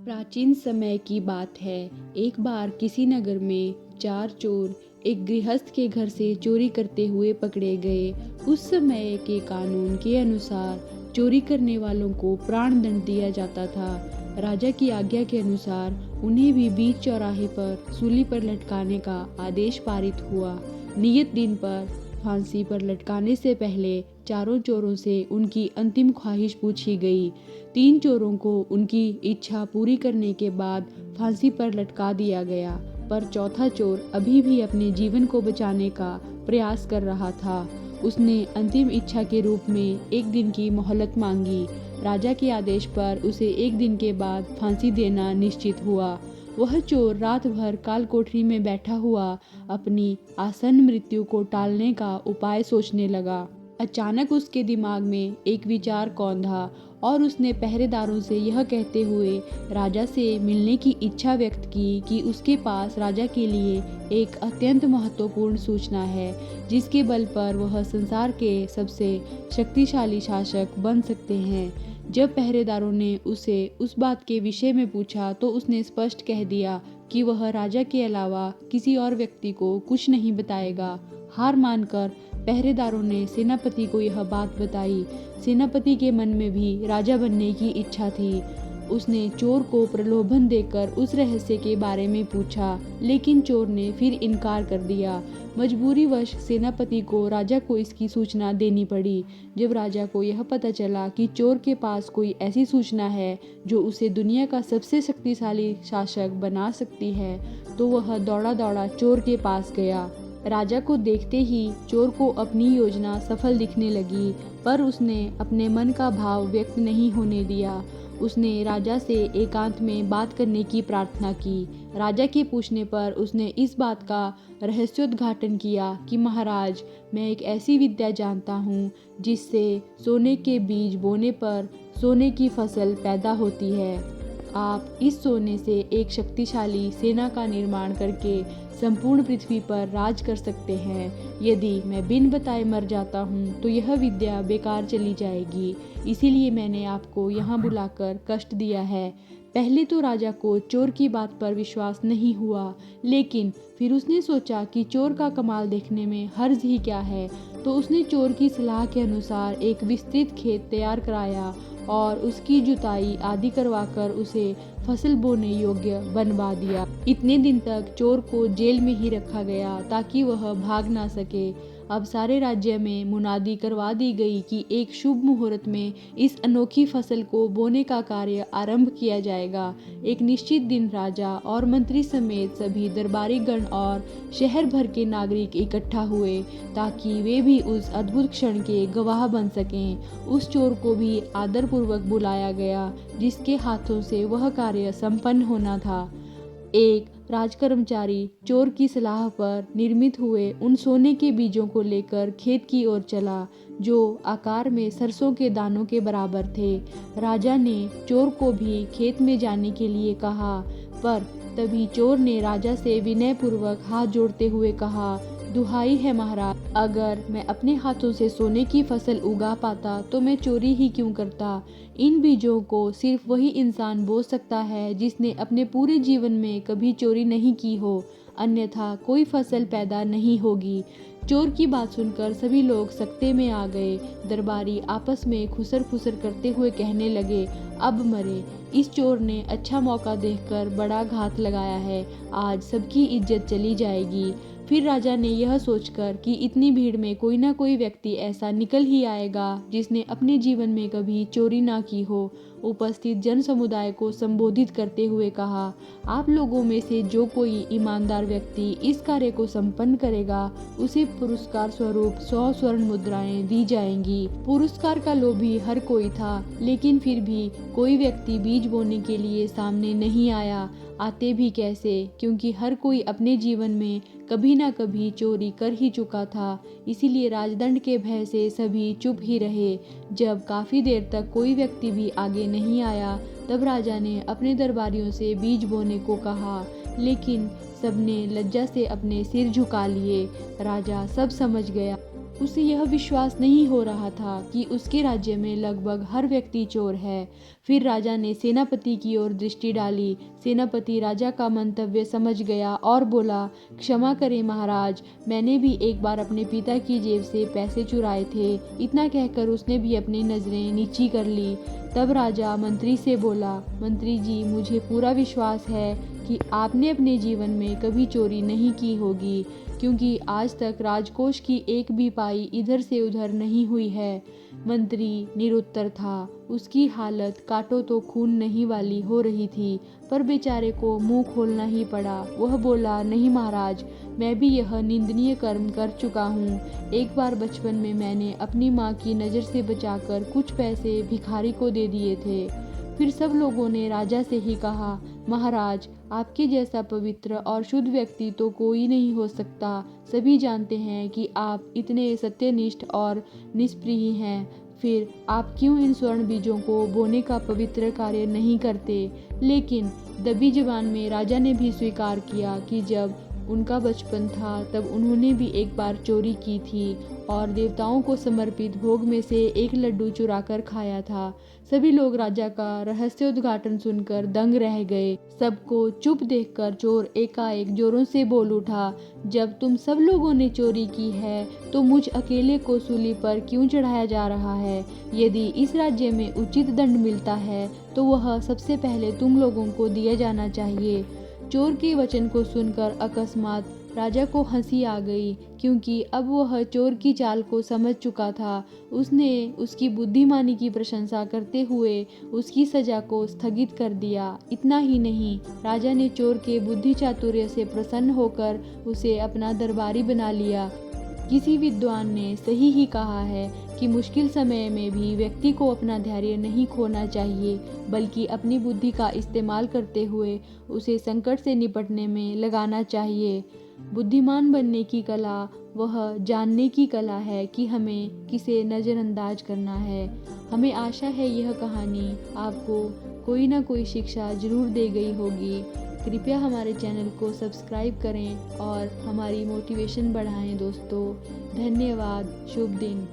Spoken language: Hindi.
प्राचीन समय की बात है। एक बार किसी नगर में चार चोर एक गृहस्थ के घर से चोरी करते हुए पकड़े गए। उस समय के कानून के अनुसार चोरी करने वालों को प्राण दंड दिया जाता था। राजा की आज्ञा के अनुसार उन्हें भी बीच चौराहे पर सूली पर लटकाने का आदेश पारित हुआ। नियत दिन पर फांसी पर लटकाने से पहले चारों चोरों से उनकी अंतिम ख्वाहिश पूछी गई। तीन चोरों को उनकी इच्छा पूरी करने के बाद फांसी पर लटका दिया गया, पर चौथा चोर अभी भी अपने जीवन को बचाने का प्रयास कर रहा था। उसने अंतिम इच्छा के रूप में एक दिन की मोहलत मांगी। राजा के आदेश पर उसे एक दिन के बाद फांसी देना निश्चित हुआ। वह चोर रात भर काल कोठरी में बैठा हुआ अपनी आसन्न मृत्यु को टालने का उपाय सोचने लगा। अचानक उसके दिमाग में एक विचार कौंधा और उसने पहरेदारों से यह कहते हुए राजा से मिलने की इच्छा व्यक्त की कि उसके पास राजा के लिए एक अत्यंत महत्वपूर्ण सूचना है, जिसके बल पर वह संसार के सबसे शक्तिशाली शासक बन सकते हैं। जब पहरेदारों ने उसे उस बात के विषय में पूछा तो उसने स्पष्ट कह दिया कि वह राजा के अलावा किसी और व्यक्ति को कुछ नहीं बताएगा। हार मानकर पहरेदारों ने सेनापति को यह बात बताई। सेनापति के मन में भी राजा बनने की इच्छा थी। उसने चोर को प्रलोभन देकर उस रहस्य के बारे में पूछा, लेकिन चोर ने फिर इनकार कर दिया। मजबूरीवश सेनापति को राजा को इसकी सूचना देनी पड़ी। जब राजा को यह पता चला कि चोर के पास कोई ऐसी सूचना है जो उसे दुनिया का सबसे शक्तिशाली शासक बना सकती है, तो वह दौड़ा दौड़ा चोर के पास गया। राजा को देखते ही चोर को अपनी योजना सफल दिखने लगी, पर उसने अपने मन का भाव व्यक्त नहीं होने दिया। उसने राजा से एकांत में बात करने की प्रार्थना की। राजा के पूछने पर उसने इस बात का रहस्योद्घाटन किया कि महाराज, मैं एक ऐसी विद्या जानता हूँ जिससे सोने के बीज बोने पर सोने की फसल पैदा होती है। आप इस सोने से एक शक्तिशाली सेना का निर्माण करके संपूर्ण पृथ्वी पर राज कर सकते हैं। यदि मैं बिन बताए मर जाता हूँ तो यह विद्या बेकार चली जाएगी, इसीलिए मैंने आपको यहाँ बुलाकर कष्ट दिया है। पहले तो राजा को चोर की बात पर विश्वास नहीं हुआ, लेकिन फिर उसने सोचा कि चोर का कमाल देखने में हर्ज ही क्या है, तो उसने चोर की सलाह के अनुसार एक विस्तृत खेत तैयार कराया और उसकी जुताई आदि करवाकर उसे फसल बोने योग्य बनवा दिया। इतने दिन तक चोर को जेल में ही रखा गया ताकि वह भाग ना सके। अब सारे राज्य में मुनादी करवा दी गई कि एक शुभ मुहूर्त में इस अनोखी फसल को बोने का कार्य आरंभ किया जाएगा। एक निश्चित दिन राजा और मंत्री समेत सभी दरबारी गण और शहर भर के नागरिक इकट्ठा हुए ताकि वे भी उस अद्भुत क्षण के गवाह बन सकें। उस चोर को भी आदरपूर्वक बुलाया गया जिसके हाथों से वह कार्य संपन्न होना था। एक राजकर्मचारी चोर की सलाह पर निर्मित हुए उन सोने के बीजों को लेकर खेत की ओर चला, जो आकार में सरसों के दानों के बराबर थे। राजा ने चोर को भी खेत में जाने के लिए कहा, पर तभी चोर ने राजा से विनयपूर्वक हाथ जोड़ते हुए कहा, दुहाई है महाराज, अगर मैं अपने हाथों से सोने की फसल उगा पाता तो मैं चोरी ही क्यों करता। इन बीजों को सिर्फ वही इंसान बो सकता है जिसने अपने पूरे जीवन में कभी चोरी नहीं की हो, अन्यथा कोई फसल पैदा नहीं होगी। चोर की बात सुनकर सभी लोग सकते में आ गए। दरबारी आपस में खुसर फुसर करते हुए कहने लगे, अब मरे, इस चोर ने अच्छा मौका देखकर बड़ा घात लगाया है, आज सबकी इज्जत चली जाएगी। फिर राजा ने यह सोचकर कि इतनी भीड़ में कोई ना कोई व्यक्ति ऐसा निकल ही आएगा जिसने अपने जीवन में कभी चोरी ना की हो, उपस्थित जन समुदाय को संबोधित करते हुए कहा, आप लोगों में से जो कोई ईमानदार व्यक्ति इस कार्य को संपन्न करेगा उसे पुरस्कार स्वरूप 100 स्वर्ण मुद्राएं दी जाएंगी। पुरस्कार का लोभी हर कोई था, लेकिन फिर भी कोई व्यक्ति बीज बोने के लिए सामने नहीं आया। आते भी कैसे, क्योंकि हर कोई अपने जीवन में कभी ना कभी चोरी कर ही चुका था। इसीलिए राजदंड के भय से सभी चुप ही रहे। जब काफी देर तक कोई व्यक्ति भी आगे नहीं आया, तब राजा ने अपने दरबारियों से बीज बोने को कहा, लेकिन सबने लज्जा से अपने सिर झुका लिए। राजा सब समझ गया। उसे यह विश्वास नहीं हो रहा था कि उसके राज्य में लगभग हर व्यक्ति चोर है। फिर राजा ने सेनापति की ओर दृष्टि डाली। सेनापति राजा का मंतव्य समझ गया और बोला, क्षमा करें महाराज, मैंने भी एक बार अपने पिता की जेब से पैसे चुराए थे। इतना कहकर उसने भी अपनी नजरें नीची कर ली। तब राजा मंत्री से बोला, मंत्री जी, मुझे पूरा विश्वास है कि आपने अपने जीवन में कभी चोरी नहीं की होगी, क्योंकि आज तक राजकोष की एक भी पाई इधर से उधर नहीं हुई है। मंत्री निरुत्तर था। उसकी हालत काटो तो खून नहीं वाली हो रही थी, पर बेचारे को मुंह खोलना ही पड़ा। वह बोला, नहीं महाराज, मैं भी यह निंदनीय कर्म कर चुका हूँ। एक बार बचपन में मैंने अपनी माँ की नज़र से बचाकर कुछ पैसे भिखारी को दे दिए थे। फिर सब लोगों ने राजा से ही कहा, महाराज, आपके जैसा पवित्र और शुद्ध व्यक्ति तो कोई नहीं हो सकता। सभी जानते हैं कि आप इतने सत्यनिष्ठ और निष्प्रिय हैं। फिर आप क्यों इन स्वर्ण बीजों को बोने का पवित्र कार्य नहीं करते? लेकिन दबी जबान में राजा ने भी स्वीकार किया कि जब उनका बचपन था तब उन्होंने भी एक बार चोरी की थी और देवताओं को समर्पित भोग में से एक लड्डू चुरा कर खाया था। सभी लोग राजा का रहस्योद्घाटन सुनकर दंग रह गए। सबको चुप देखकर चोर एकाएक जोरों से बोल उठा, जब तुम सब लोगों ने चोरी की है तो मुझ अकेले को सूली पर क्यों चढ़ाया जा रहा है? यदि इस राज्य में उचित दंड मिलता है तो वह सबसे पहले तुम लोगों को दिया जाना चाहिए। चोर के वचन को सुनकर अकस्मात राजा को हंसी आ गई, क्योंकि अब वह चोर की चाल को समझ चुका था। उसने उसकी बुद्धिमानी की प्रशंसा करते हुए उसकी सजा को स्थगित कर दिया। इतना ही नहीं, राजा ने चोर के बुद्धि चातुर्य से प्रसन्न होकर उसे अपना दरबारी बना लिया। किसी विद्वान ने सही ही कहा है कि मुश्किल समय में भी व्यक्ति को अपना धैर्य नहीं खोना चाहिए, बल्कि अपनी बुद्धि का इस्तेमाल करते हुए उसे संकट से निपटने में लगाना चाहिए। बुद्धिमान बनने की कला वह जानने की कला है कि हमें किसे नज़रअंदाज करना है। हमें आशा है यह कहानी आपको कोई ना कोई शिक्षा जरूर दे गई होगी। कृपया हमारे चैनल को सब्सक्राइब करें और हमारी मोटिवेशन बढ़ाएं दोस्तों। धन्यवाद। शुभ दिन।